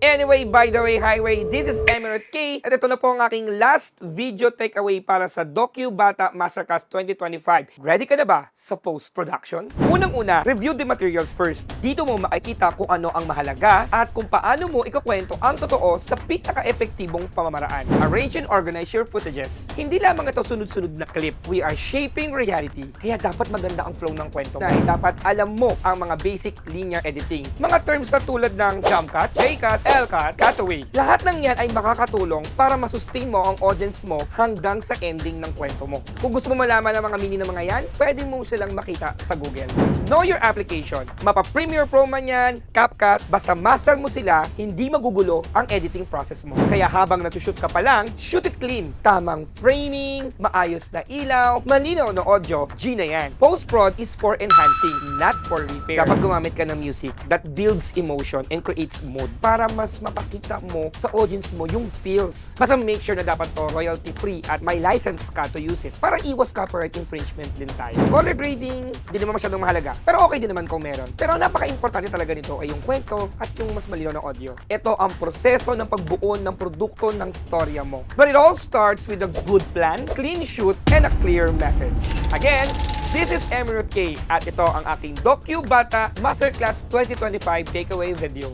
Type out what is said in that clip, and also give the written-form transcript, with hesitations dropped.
Anyway, by the way, highway, this is a.k.a. At ito na po ang aking last video takeaway para sa Bata Masterclass 2025. Ready ka na ba sa post-production? Unang-una, review the materials first. Dito mo makikita kung ano ang mahalaga at kung paano mo ikukwento ang totoo sa pinaka-epektibong pamamaraan. Arrange and organize your footages. Hindi lamang ito sunod-sunod na clip. We are shaping reality. Kaya dapat maganda ang flow ng kwento mo. Dapat alam mo ang mga basic linear editing. Mga terms na tulad ng jump cut, J-cut, L-cut, cutaway. Lahat ng yan ay makakatulong para masustain mo ang audience mo hanggang sa ending ng kwento mo. Kung gusto mo malaman ang mga meaning ng mga yan, pwede mo silang makita sa Google. Know your application. Mapa-Premiere Pro man yan, CapCut, basta master mo sila, hindi magugulo ang editing process mo. Kaya habang nagsushoot ka pa lang, shoot it clean. Tamang framing, maayos na ilaw, malinaw na audio, G na yan. Post-prod is for enhancing, not for repair. Dapat gumamit ka ng music that builds emotion and creates mood para mas mapakita mo sa audience mo yung feels. Basta make sure na dapat to royalty-free at may license ka to use it para iwas copyright infringement din tayo. Color grading, di naman masyadong mahalaga. Pero okay din naman kung meron. Pero napaka-importante talaga nito ay yung kwento at yung mas malinaw na audio. Ito ang proseso ng pagbuo ng produkto ng storya mo. But it all starts with a good plan, clean shoot, and a clear message. Again, this is a.k.a. at ito ang aking Bata Masterclass 2025 takeaway video.